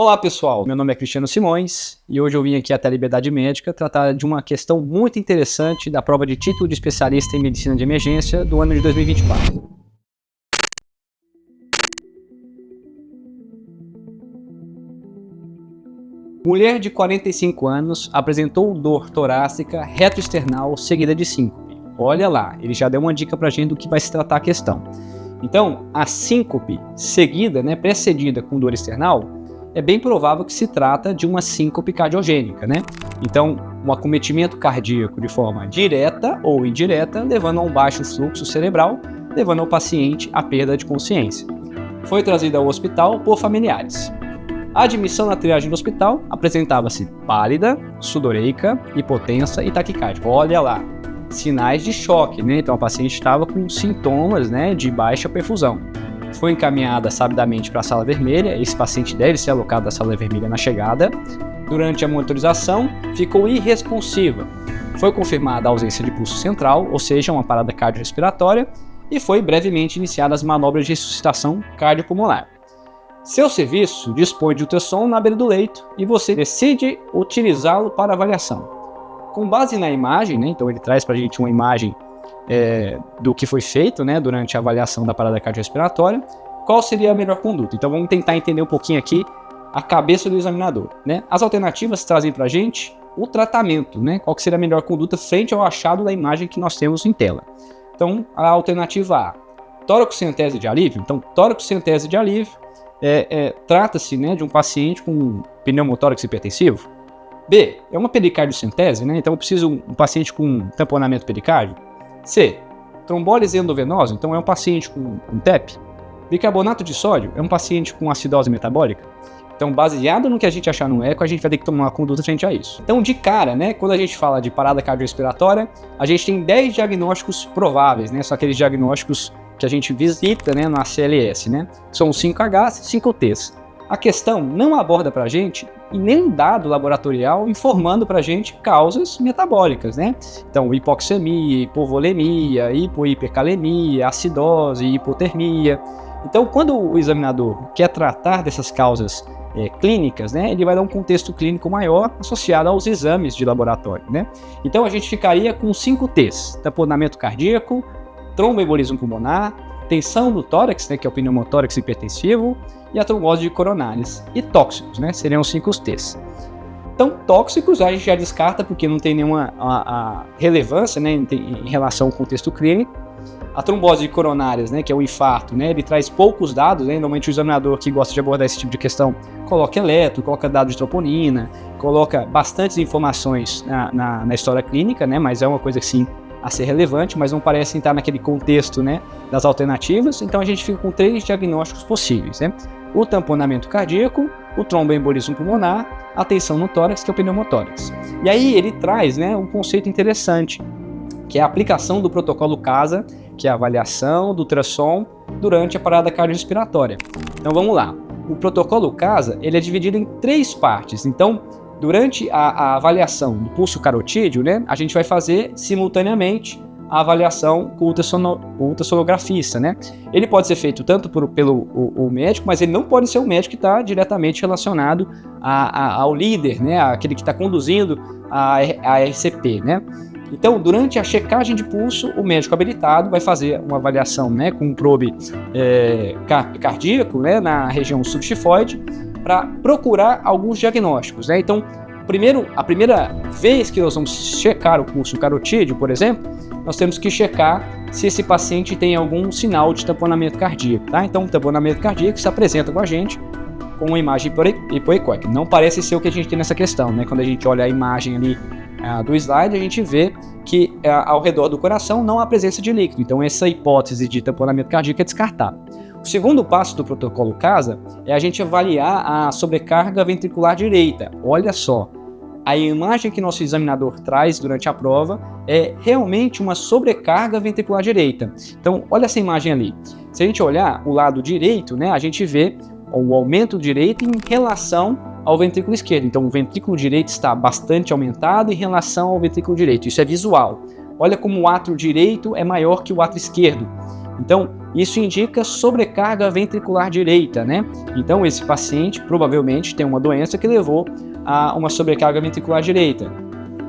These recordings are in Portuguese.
Olá pessoal, meu nome é Cristiano Simões e hoje eu vim aqui até a Liberdade Médica tratar de uma questão muito interessante da prova de título de especialista em medicina de emergência do ano de 2024. Mulher de 45 anos apresentou dor torácica retroesternal seguida de síncope. Olha lá, ele já deu uma dica pra gente do que vai se tratar a questão. Então, a síncope seguida, precedida com dor external, é bem provável que se trata de uma síncope cardiogênica, Então, um acometimento cardíaco de forma direta ou indireta, levando a um baixo fluxo cerebral, levando ao paciente à perda de consciência. Foi trazida ao hospital por familiares. A admissão na triagem do hospital apresentava-se pálida, sudoreica, hipotensa e taquicárdica. Olha lá, sinais de choque, Então a paciente estava com sintomas, de baixa perfusão. Foi encaminhada sabidamente para a sala vermelha. Esse paciente deve ser alocado à sala vermelha na chegada. Durante a monitorização, ficou irresponsiva. Foi confirmada a ausência de pulso central, ou seja, uma parada cardiorrespiratória, e foi brevemente iniciada as manobras de ressuscitação cardiopulmonar. Seu serviço dispõe de ultrassom na beira do leito e você decide utilizá-lo para avaliação. Com base na imagem, então ele traz para a gente uma imagem do que foi feito durante a avaliação da parada cardiorrespiratória, qual seria a melhor conduta. Então vamos tentar entender um pouquinho aqui a cabeça do examinador. As alternativas trazem para a gente o tratamento, qual que seria a melhor conduta frente ao achado da imagem que nós temos em tela. Então a alternativa A, toracocentese de alívio. Então toracocentese de alívio trata-se de um paciente com pneumotórax hipertensivo. B, é uma pericardiocentese, então eu preciso de um paciente com tamponamento pericárdio. C, trombólise endovenosa, então é um paciente com TEP. Bicarbonato de sódio é um paciente com acidose metabólica. Então, baseado no que a gente achar no eco, a gente vai ter que tomar uma conduta frente a isso. Então, de cara, quando a gente fala de parada cardiorrespiratória, a gente tem 10 diagnósticos prováveis, São aqueles diagnósticos que a gente visita, na CLS, São 5Hs e 5Ts. A questão não aborda para a gente nenhum dado laboratorial informando para a gente causas metabólicas, Então, hipoxemia, hipovolemia, hipercalemia, acidose, hipotermia. Então, quando o examinador quer tratar dessas causas clínicas, ele vai dar um contexto clínico maior associado aos exames de laboratório, Então, a gente ficaria com 5Ts: tamponamento cardíaco, tromboembolismo pulmonar, tensão do tórax, que é o pneumotórax hipertensivo, e a trombose de coronárias. E tóxicos, seriam os 5Ts. Então, tóxicos a gente já descarta porque não tem nenhuma relevância em relação ao contexto clínico. A trombose de coronárias, que é o infarto, ele traz poucos dados, Normalmente o examinador que gosta de abordar esse tipo de questão coloca eletro, coloca dado de troponina, coloca bastantes informações na história clínica, Mas é uma coisa que sim a ser relevante, mas não parece estar naquele contexto das alternativas. Então a gente fica com 3 diagnósticos possíveis, O tamponamento cardíaco, o tromboembolismo pulmonar, a tensão no tórax, que é o pneumotórax. E aí ele traz um conceito interessante, que é a aplicação do protocolo CASA, que é a avaliação do ultrassom durante a parada cardiorrespiratória. Então vamos lá. O protocolo CASA ele é dividido em 3 partes. Então, durante a avaliação do pulso carotídeo, a gente vai fazer simultaneamente a avaliação com o ultrassonografista, Ele pode ser feito tanto pelo médico, mas ele não pode ser o médico que está diretamente relacionado ao líder, aquele que está conduzindo a RCP, Então, durante a checagem de pulso, o médico habilitado vai fazer uma avaliação com um probe cardíaco na região subtifoide para procurar alguns diagnósticos. Então, a primeira vez que nós vamos checar o pulso carotídeo, por exemplo, nós temos que checar se esse paciente tem algum sinal de tamponamento cardíaco. Então, o tamponamento cardíaco se apresenta com a gente com uma imagem hipoecóica. Não parece ser o que a gente tem nessa questão. Quando a gente olha a imagem ali do slide, a gente vê que ao redor do coração não há presença de líquido. Então, essa hipótese de tamponamento cardíaco é descartada. O segundo passo do protocolo CASA é a gente avaliar a sobrecarga ventricular direita. Olha só, a imagem que nosso examinador traz durante a prova é realmente uma sobrecarga ventricular direita. Então, olha essa imagem ali. Se a gente olhar o lado direito, a gente vê o aumento direito em relação ao ventrículo esquerdo. Então, o ventrículo direito está bastante aumentado em relação ao ventrículo direito. Isso é visual. Olha como o átrio direito é maior que o átrio esquerdo. Então, isso indica sobrecarga ventricular direita, né? Então esse paciente provavelmente tem uma doença que levou a uma sobrecarga ventricular direita.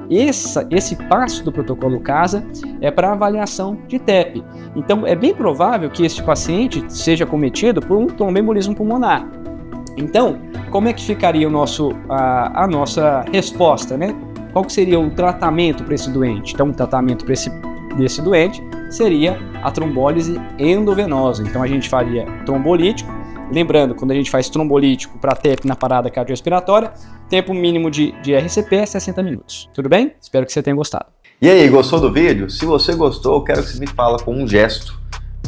Esse passo do protocolo CASA é para avaliação de TEP. Então é bem provável que este paciente seja cometido por um tromboembolismo pulmonar. Então, como é que ficaria a nossa resposta, né? Qual que seria o tratamento para esse doente? Então, o tratamento desse doente seria a trombólise endovenosa. Então, a gente faria trombolítico. Lembrando, quando a gente faz trombolítico para TEP na parada cardiorrespiratória, tempo mínimo de RCP é 60 minutos. Tudo bem? Espero que você tenha gostado. E aí, gostou do vídeo? Se você gostou, eu quero que você me fale com um gesto,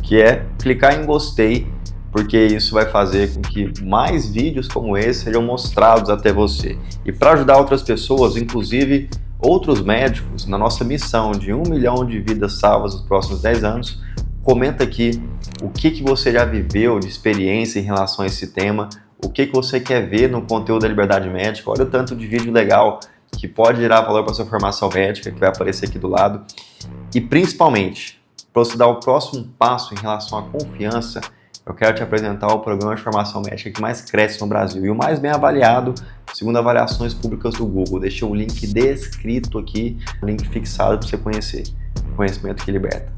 que é clicar em gostei, porque isso vai fazer com que mais vídeos como esse sejam mostrados até você. E para ajudar outras pessoas, inclusive outros médicos, na nossa missão de 1 milhão de vidas salvas nos próximos 10 anos, comenta aqui o que você já viveu de experiência em relação a esse tema, o que você quer ver no conteúdo da Liberdade Médica. Olha o tanto de vídeo legal que pode gerar valor para sua formação médica, que vai aparecer aqui do lado. E principalmente, para você dar o próximo passo em relação à confiança, eu quero te apresentar o programa de formação médica que mais cresce no Brasil e o mais bem avaliado, segundo avaliações públicas do Google. Deixei o link descrito aqui, o link fixado para você conhecer. Conhecimento que liberta.